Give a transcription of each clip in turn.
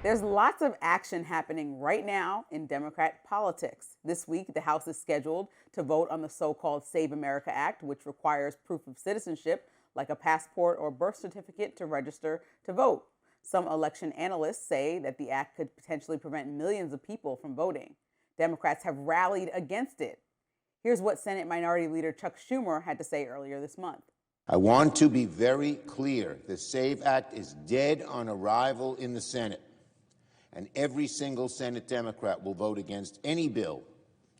There's lots of action happening right now in Democrat politics. This week, the House is scheduled to vote on the so-called Save America Act, which requires proof of citizenship, like a passport or birth certificate, to register to vote. Some election analysts say that the act could potentially prevent millions of people from voting. Democrats have rallied against it. Here's what Senate Minority Leader Chuck Schumer had to say earlier this month. I want to be very clear. The SAVE Act is dead on arrival in the Senate. And every single Senate Democrat will vote against any bill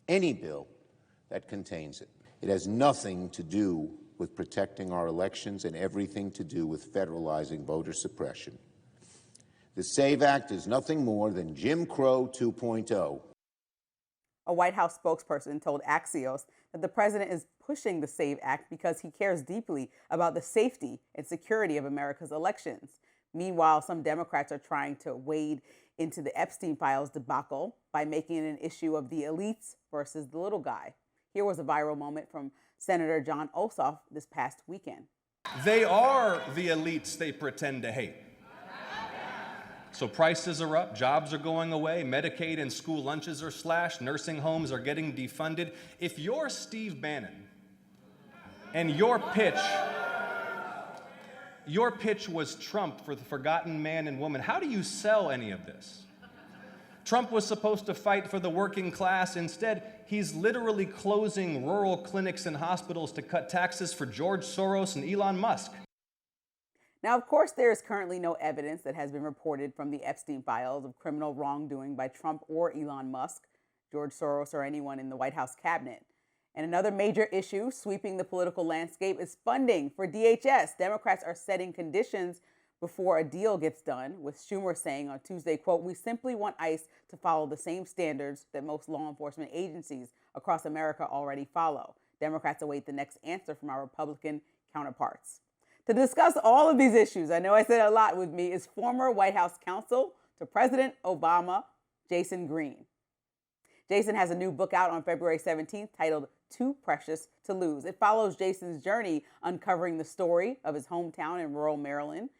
that contains it. It has nothing to do with protecting our elections and everything to do with federalizing voter suppression. The SAVE Act is nothing more than Jim Crow 2.0. A White House spokesperson told Axios that the president is pushing the SAVE Act because he cares deeply about the safety and security of America's elections. Meanwhile, some Democrats are trying to wade into the Epstein files debacle by making it an issue of the elites versus the little guy. Here was a viral moment from Senator Jon Ossoff this past weekend. They are the elites they pretend to hate. So prices are up, jobs are going away, Medicaid and school lunches are slashed, nursing homes are getting defunded. If you're Steve Bannon and your pitch was Trump for the forgotten man and woman, how do you sell any of this? Trump was supposed to fight for the working class. Instead, he's literally closing rural clinics and hospitals to cut taxes for George Soros and Elon Musk. Now, of course, there is currently no evidence that has been reported from the Epstein files of criminal wrongdoing by Trump or Elon Musk, George Soros, or anyone in the White House cabinet. And another major issue sweeping the political landscape is funding for DHS. Democrats are setting conditions before a deal gets done, with Schumer saying on Tuesday, quote, "We simply want ICE to follow the same standards that most law enforcement agencies across America already follow." Democrats await the next answer from our Republican counterparts. To discuss all of these issues, I know I said a lot, with me is former White House counsel to President Obama, Jason Green. Jason has a new book out on February 17th titled Too Precious to Lose. It follows Jason's journey uncovering the story of his hometown in rural Maryland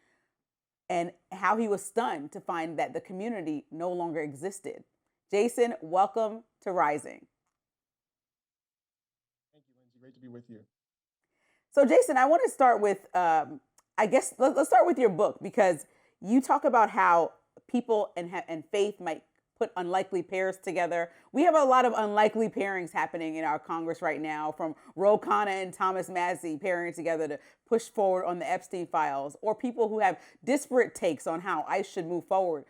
and how he was stunned to find that the community no longer existed. Jason, welcome to Rising. Thank you, Lindsey. Great to be with you. So, Jason, I want to start with, let's start with your book, because you talk about how people and faith might put unlikely pairs together. We have a lot of unlikely pairings happening in our Congress right now, from Ro Khanna and Thomas Massie pairing together to push forward on the Epstein files, or people who have disparate takes on how ICE should move forward.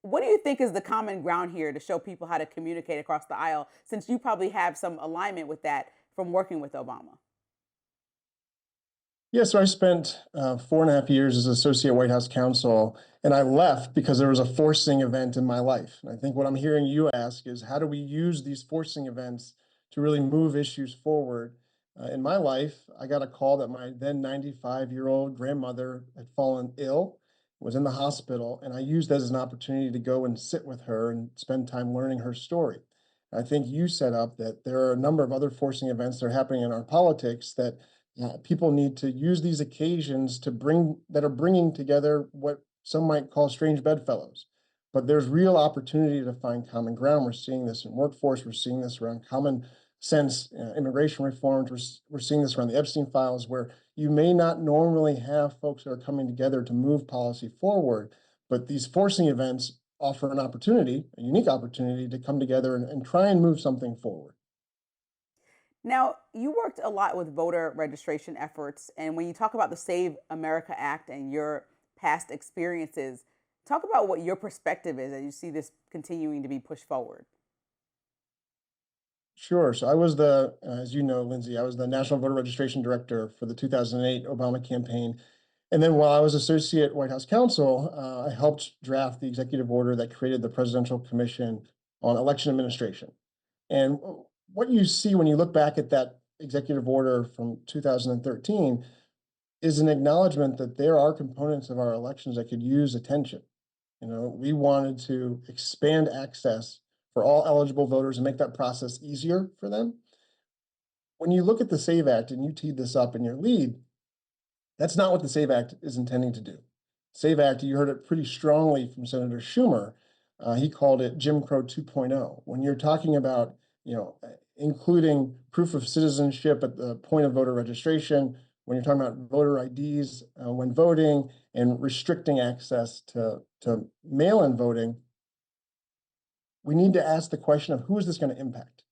What do you think is the common ground here to show people how to communicate across the aisle, since you probably have some alignment with that from working with Obama? Yeah, so I spent 4.5 years as associate White House counsel, and I left because there was a forcing event in my life. And I think what I'm hearing you ask is, how do we use these forcing events to really move issues forward? In my life, I got a call that my then 95-year-old grandmother had fallen ill, was in the hospital, and I used that as an opportunity to go and sit with her and spend time learning her story. I think you set up that there are a number of other forcing events that are happening in our politics that people need to use these occasions to bringing together what some might call strange bedfellows. But there's real opportunity to find common ground. We're seeing this in workforce. We're seeing this around common sense immigration reforms. We're seeing this around the Epstein files, where you may not normally have folks that are coming together to move policy forward, but these forcing events offer an opportunity, a unique opportunity, to come together and try and move something forward. Now, you worked a lot with voter registration efforts, and when you talk about the Save America Act and your past experiences, talk about what your perspective is as you see this continuing to be pushed forward. Sure. So I was as you know, Lindsey, I was the National Voter Registration Director for the 2008 Obama campaign. And then while I was associate White House counsel, I helped draft the executive order that created the Presidential Commission on Election Administration. And what you see when you look back at that executive order from 2013 is an acknowledgement that there are components of our elections that could use attention. We wanted to expand access for all eligible voters and make that process easier for them. When you look at the SAVE Act, and you teed this up in your lead, that's not what the SAVE Act is intending to do. SAVE Act, you heard it pretty strongly from Senator Schumer. He called it Jim Crow 2.0. When you're talking about, including proof of citizenship at the point of voter registration, when you're talking about voter IDs when voting, and restricting access to mail-in voting, we need to ask the question of who is this going to impact,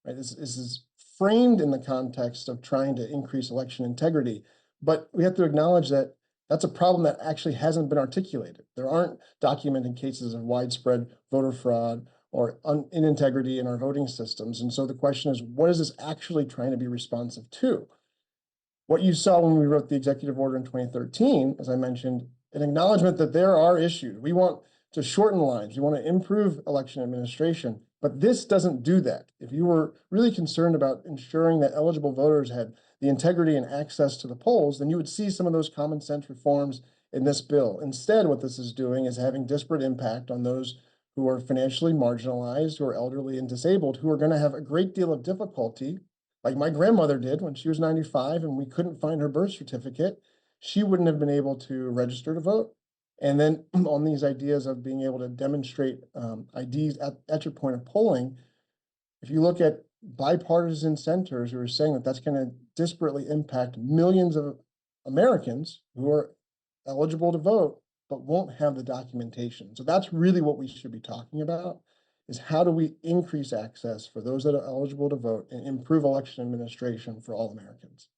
right? This is framed in the context of trying to increase election integrity, but we have to acknowledge that that's a problem that actually hasn't been articulated. There aren't documented cases of widespread voter fraud or inintegrity in our voting systems. And so the question is, what is this actually trying to be responsive to? What you saw when we wrote the executive order in 2013, as I mentioned, an acknowledgement that there are issues. We want to shorten lines. We want to improve election administration, but this doesn't do that. If you were really concerned about ensuring that eligible voters had the integrity and access to the polls, then you would see some of those common sense reforms in this bill. Instead, what this is doing is having disparate impact on those who are financially marginalized, who are elderly and disabled, who are going to have a great deal of difficulty, like my grandmother did when she was 95 and we couldn't find her birth certificate. She wouldn't have been able to register to vote. And then on these ideas of being able to demonstrate IDs at your point of polling, if you look at bipartisan centers who are saying that that's going to disparately impact millions of Americans who are eligible to vote, but won't have the documentation. So that's really what we should be talking about, is how do we increase access for those that are eligible to vote and improve election administration for all Americans.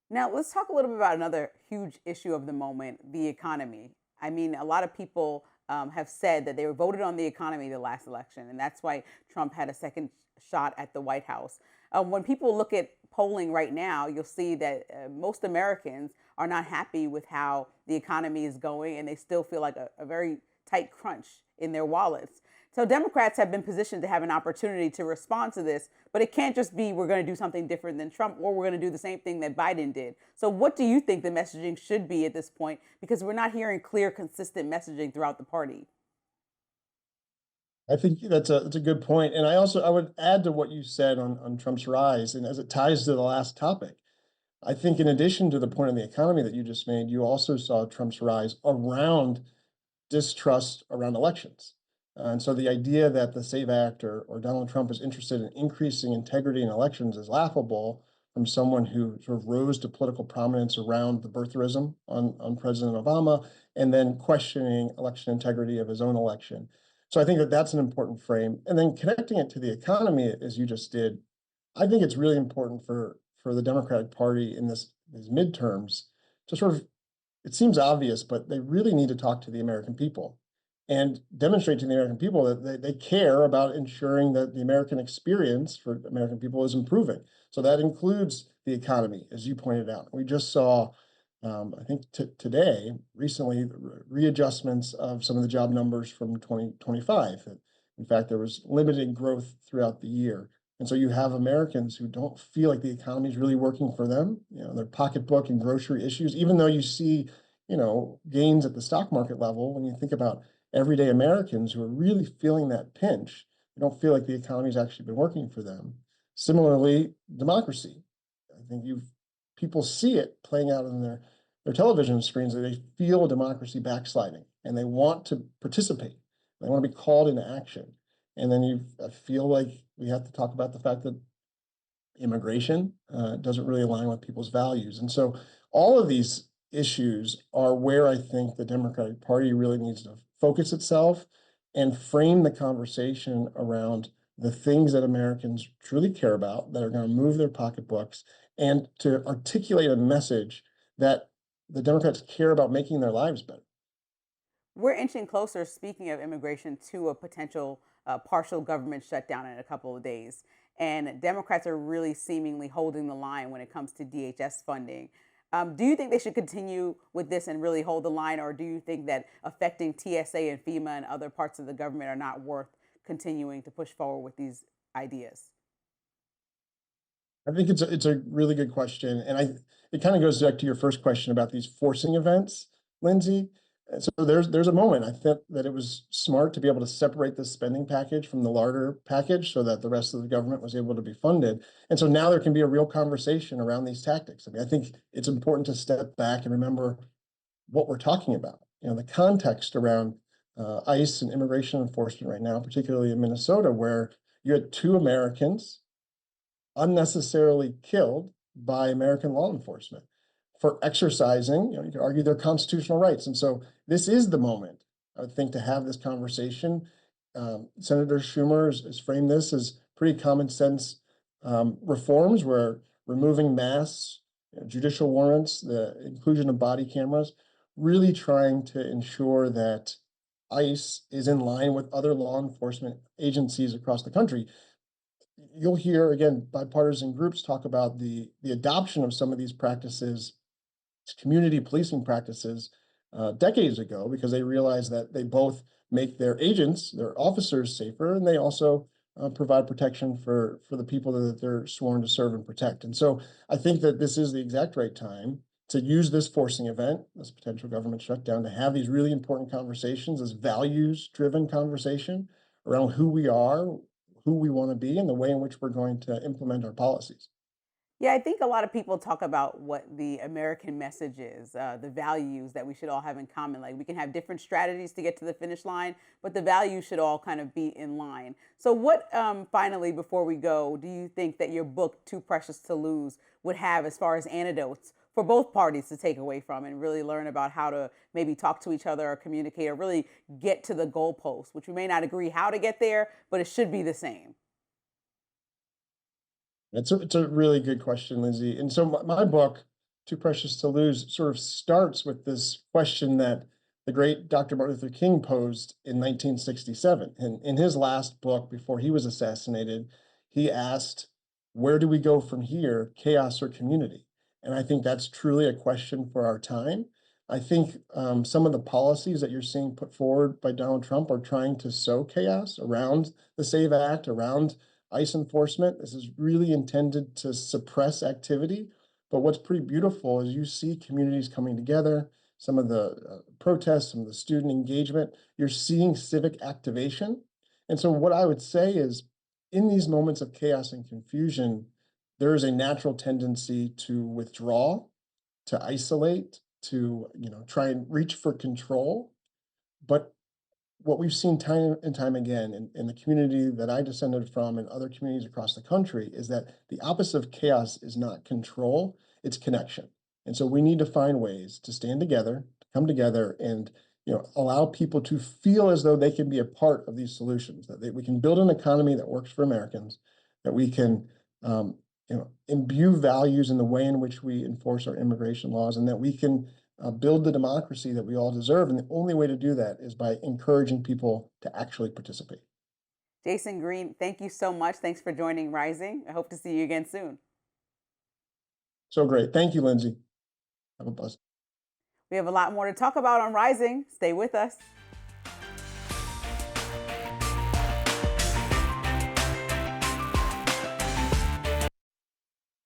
Now, let's talk a little bit about another huge issue of the moment, the economy. I mean, a lot of people have said that they were voted on the economy the last election, and that's why Trump had a second shot at the White House. When people look at polling right now, you'll see that most Americans are not happy with how the economy is going, and they still feel like a very tight crunch in their wallets. So Democrats have been positioned to have an opportunity to respond to this, but it can't just be we're going to do something different than Trump, or we're going to do the same thing that Biden did. So what do you think the messaging should be at this point? Because we're not hearing clear, consistent messaging throughout the party. I think that's a good point. And I would add to what you said on Trump's rise, and as it ties to the last topic, I think in addition to the point on the economy that you just made, you also saw Trump's rise around distrust around elections. And so the idea that the SAVE Act or Donald Trump is interested in increasing integrity in elections is laughable from someone who sort of rose to political prominence around the birtherism on President Obama, and then questioning election integrity of his own election. So I think that that's an important frame. And then connecting it to the economy, as you just did, I think it's really important for the Democratic Party in these midterms to sort of, it seems obvious, but they really need to talk to the American people and demonstrate to the American people that they care about ensuring that the American experience for American people is improving. So that includes the economy, as you pointed out. We just saw, I think today, recently, readjustments of some of the job numbers from 2025. In fact, there was limited growth throughout the year. And so you have Americans who don't feel like the economy is really working for them, their pocketbook and grocery issues, even though you see, gains at the stock market level. When you think about everyday Americans who are really feeling that pinch, they don't feel like the economy's actually been working for them. Similarly, democracy. I think people see it playing out on their television screens, that they feel democracy backsliding and they want to participate. They want to be called into action. And then I feel like we have to talk about the fact that immigration doesn't really align with people's values. And so all of these issues are where I think the Democratic Party really needs to focus itself and frame the conversation around the things that Americans truly care about, that are going to move their pocketbooks, and to articulate a message that the Democrats care about making their lives better. We're inching closer, speaking of immigration, to a potential partial government shutdown in a couple of days. And Democrats are really seemingly holding the line when it comes to DHS funding. Do you think they should continue with this and really hold the line, or do you think that affecting TSA and FEMA and other parts of the government are not worth continuing to push forward with these ideas? I think it's a really good question, and it kind of goes back to your first question about these forcing events, Lindsey. So there's a moment I think that it was smart to be able to separate the spending package from the larger package so that the rest of the government was able to be funded. And so now there can be a real conversation around these tactics. I mean, I think it's important to step back and remember what we're talking about. the context around ICE and immigration enforcement right now, particularly in Minnesota, where you had 2 Americans unnecessarily killed by American law enforcement for exercising, you could argue, their constitutional rights. And so this is the moment, I would think, to have this conversation. Senator Schumer has framed this as pretty common sense reforms, where removing masks, judicial warrants, the inclusion of body cameras, really trying to ensure that ICE is in line with other law enforcement agencies across the country. You'll hear, again, bipartisan groups talk about the adoption of some of these practices, community policing practices, decades ago, because they realized that they both make their agents, their officers, safer, and they also provide protection for the people that they're sworn to serve and protect. And so I think that this is the exact right time to use this forcing event, this potential government shutdown, to have these really important conversations, this values-driven conversation around who we are, who we want to be, and the way in which we're going to implement our policies. Yeah, I think a lot of people talk about what the American message is, the values that we should all have in common. Like we can have different strategies to get to the finish line, but the values should all kind of be in line. So, what finally, before we go, do you think that your book, Too Precious to Lose, would have as far as antidotes for both parties to take away from and really learn about how to maybe talk to each other or communicate or really get to the goalpost, which we may not agree how to get there, but it should be the same? It's a really good question, Lindsay. And so my book, Too Precious to Lose, sort of starts with this question that the great Dr. Martin Luther King posed in 1967. And in his last book, before he was assassinated, he asked, where do we go from here, chaos or community? And I think that's truly a question for our time. I think some of the policies that you're seeing put forward by Donald Trump are trying to sow chaos around the SAVE Act, around ICE enforcement. This is really intended to suppress activity. But what's pretty beautiful is you see communities coming together, some of the protests, some of the student engagement. You're seeing civic activation. And so, what I would say is, in these moments of chaos and confusion, there is a natural tendency to withdraw, to isolate, to try and reach for control. But what we've seen time and time again in the community that I descended from and other communities across the country is that the opposite of chaos is not control, it's connection. And so we need to find ways to stand together, to come together, and allow people to feel as though they can be a part of these solutions, that we can build an economy that works for Americans, that we can imbue values in the way in which we enforce our immigration laws, and that we can build the democracy that we all deserve. And the only way to do that is by encouraging people to actually participate. Jason Green, thank you so much. Thanks for joining Rising. I hope to see you again soon. So great. Thank you, Lindsay. Have a blessed. We have a lot more to talk about on Rising. Stay with us.